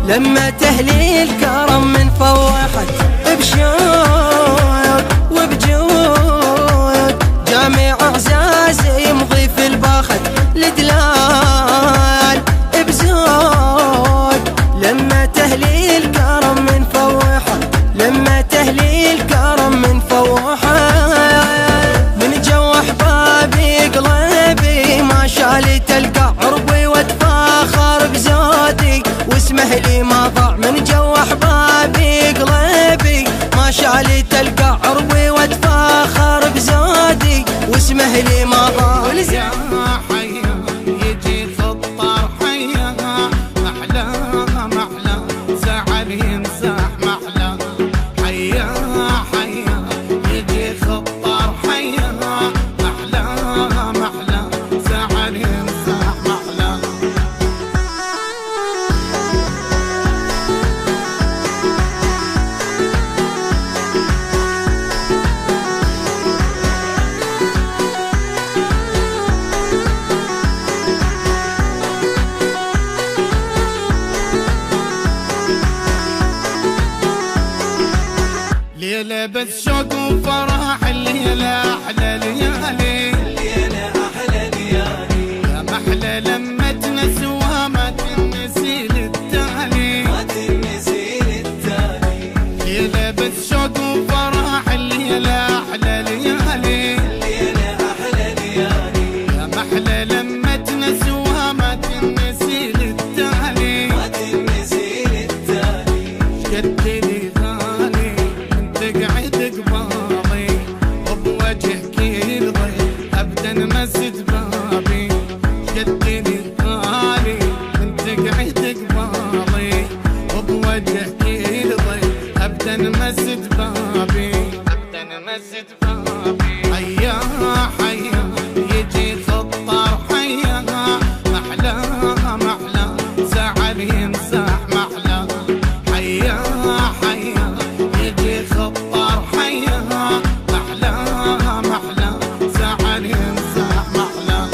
لما تهلي الكرم من فوحت بشوق وبجود جامع اعزاز يمضي في الباخت لدلال بزود لما تهلي الكرم من فوحت لما تهلي الكرم من فوحت من جو احبابي قلبي ما شالي تلقى عربي واتفاخر بزودي واسمه لي ما ضاع من جو احبابي قلبي ما شالي تلقى عربي واتفاخر بزودي واسمه لي ما ضاع. يا حيا يجي خطار حيا محلى محلى زعل يمسح محلى حيا حيا يجي خطار حيا محلى محلى زعل يمسح محلى. ليلة بس شوق وفرح الليلة أحلى ليالي الليلة أحلى ليالي يا محلى لما تنسوها ما تنسي للتالي ما تنسي للتالي ليلة بس شوق وفرح الليلة أحلى ليالي الليلة أحلى ليالي يا محلى لما تنسوها ما تنسي للتالي ما تنسي للتالي شد لي غالي انت قاعد قبالي وبوجهك يرضي ابدا مسد بابي شد لي غالي انت قاعد قبالي وبوجهك يرضي ابدا مسد بابي ابدا مسد بابي حيا حيا يجي خطار حيا محلى محلى زعل يمسح محلى حيا حيا يجي خطار حيا محلى محلى زعل يمسح محلى.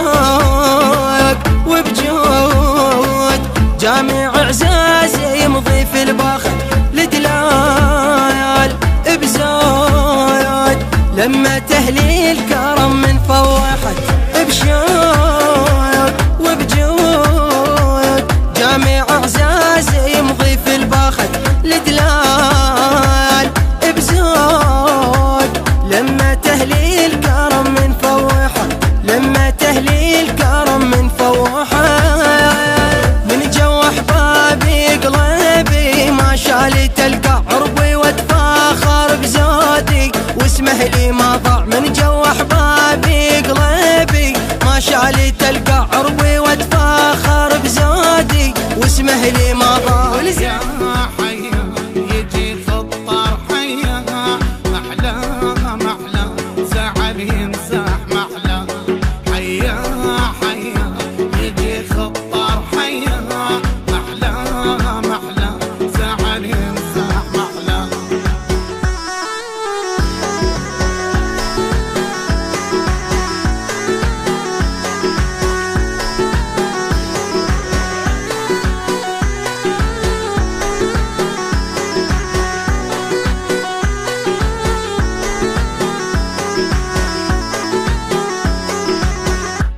بشوق وبجود جامع اعزاز يمضي في الباخت لدلال بزود لما تهلي الكرم من فوحت بشوق وبجود جامع اعزاز يمضي في الباخت لدلال بزود لما تهلي الكرم من فوحت لما تهلي الكرم من فوحت من جو احبابي قلبي ما شالي تلقى عربي واتفاخر بزودي واسمه لي ما ضاع من جو احبابي قلبي ما شالي تلقى عربي واتفاخر بزودي واسمه لي ما ضاع. يا حيا يجي خطار حيا محلى محلى زعل يمسح محلى حيا حيا يجي خطار حيا محلى محلى زعل يمسح محلى.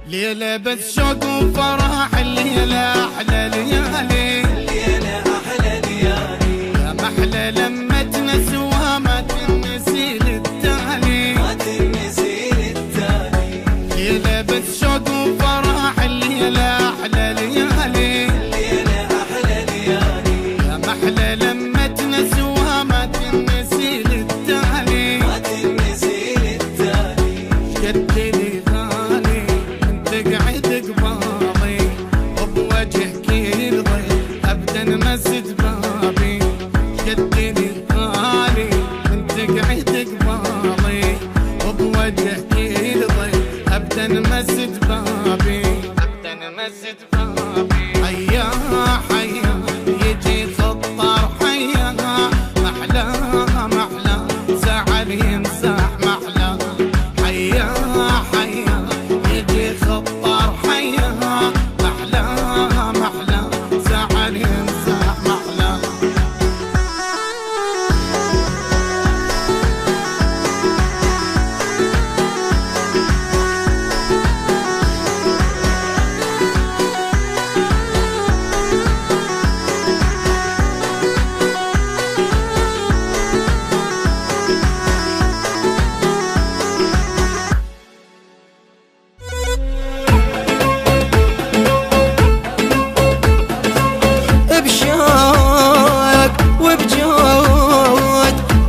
ليلة بس شوق وفرح الليلة أحلى ليالي الليلة أحلى ليالي يا محلى لما تنسوها ما تنسي للتالي ما تنسي للتالي ليلة بس شوق وفرح الليلة أحلى ليالي الليلة أحلى ليالي يا محلى لما تنسوها ما تنسي للتالي ما تنسي للتالي شد لي غالي انت قاعد قبالي وبوجهك يرضي ابدا مسد بابي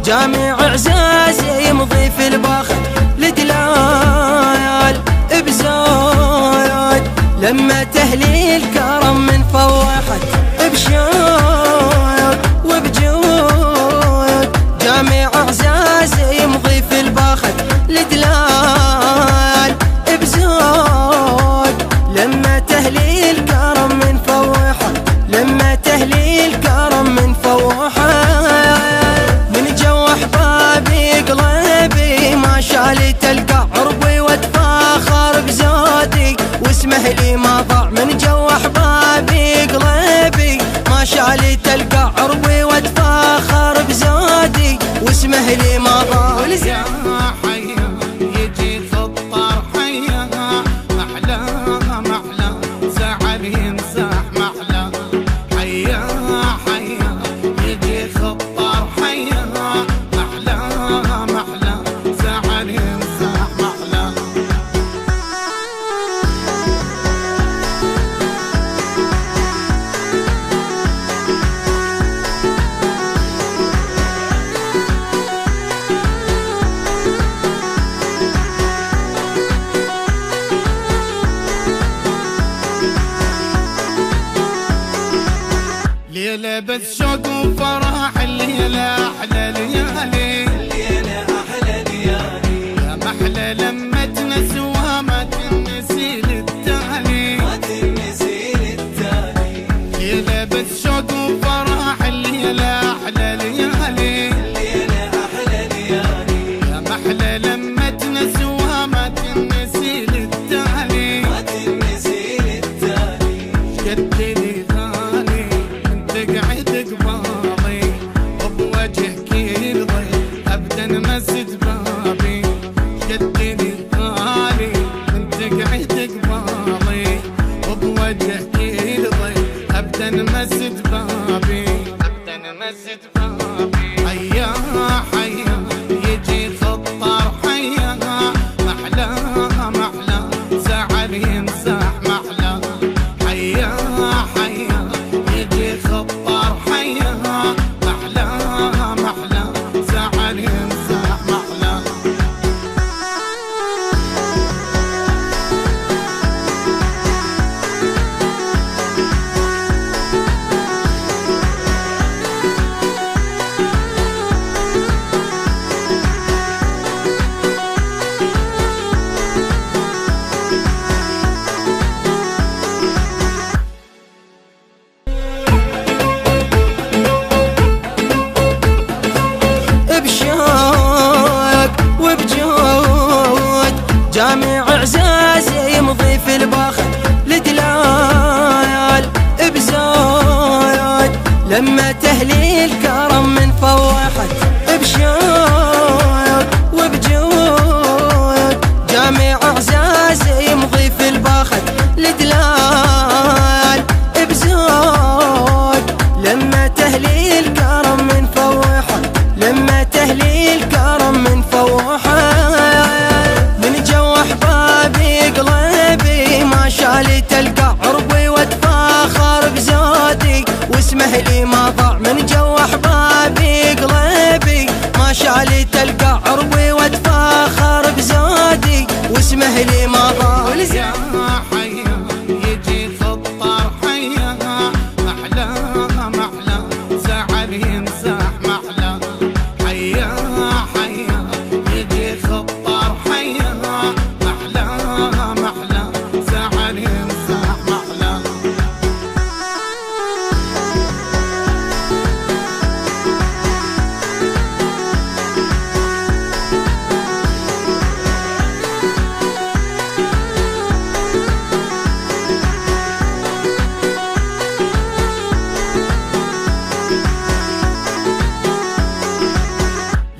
جامع عزاز يمضي في الباخر لدلال بزايد لما تهليل كرم من فوحت بشايد وبجود جامع عزاز يمضي في الباخر لدلال بزايد لما تهليل كرم من فوحت لما تهليل كرم من فوحت من جو احبابي قلبي ما شالي تلقى عربي واتفاخر بزودي واسمه لي ما ضاع من جو احبابي قلبي ما شالي تلقى عربي واتفاخر بزودي واسمه لي ما ضاع يا حيا يجي خطار حيا محلى محلى زعل ينزاح محلى حيا حيا يجي خطار حيا محلى محلى زعل ينزاح محلى ليلة بس شوق وفرح الليلة أحلى ليالي الليلة أحلى ليالي يا محلى لما تنسوها ما تنسي للتالي ما تنسي للتالي ليلة بس شوق وفرح الليلة أحلى ليالي الليلة أحلى ليالي يا محلى لما تنسوها ما تنسي للتالي ما تنسي للتالي شدني غالي انت قاعد قبالي وبوجهك يرضي ابدا مسد بابي شدني غالي انت قاعد قبالي وبوجهك يرضي ابدا مسد بابي ابدا مسد بابي حيا حيا يجي خطار حيا محلى محلى زعل ينزاح محلى حيا حيا يجي خطار حيا محلى محلى زعل ينزاح محلى بشوق وبجود جامع عزاز يمضي في الباخر لدلال بزايد لما تهليل كرم من فوحت بشوق وبجود جامع عزاز يمضي في الباخر لدلال بزايد لما تهليل كرم من فوحت لما تهليل كرم من فوحت من جو احبابي قلبي ما شالي تلقى عربي واتفاخر بزودي واسمه لي ما ضاع من جو احبابي قلبي ما شالي تلقى عربي واتفاخر بزودي واسمه لي ما ضاع يا حيا يجي خطار حيا محلى محلى زعل ينزاح محلى حيا حيا يجي خطار حيا محلى محلى زعل ينزاح محلى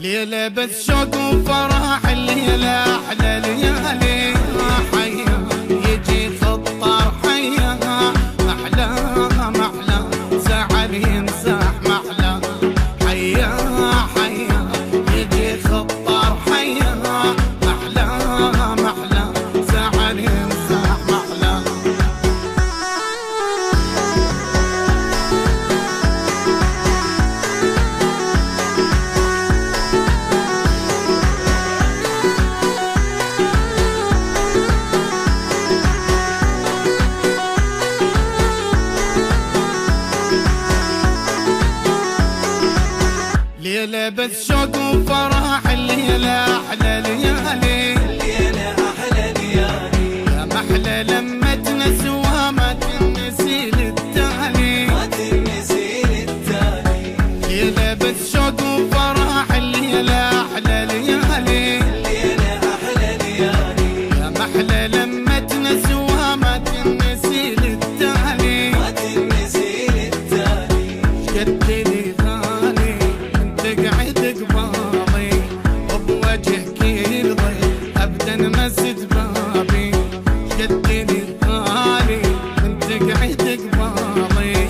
ليلة بس شوق وفرح الليلة أحلى ليالي حيا يجي خطار حيا محلى محلى زعل ينزاح محلى حيا حيا يجي خطار حيا محلى محلى زعل ينزاح محلى ليلة بس شوق وفرح، الليلة أحلى ليالي، الليلة أحلى ليالي، يا محلى لما تنسوها ما تنسي للتالي، ما تنسي للتالي. ليلة بس شوق وفرح، الليلة أحلى ليالي، الليلة أحلى ليالي، يا محلى لما تنسوها ما تنسي للتالي، ما تنسي للتالي. شدني غالي انت قاعد قبالي، وبوجهك يرضي ابدا مسد بابي، شدني غالي انت قاعد قبالي،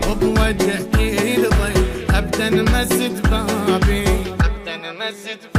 وبوجهك يرضي ابدا مسد بابي، ابدا مسد بابي.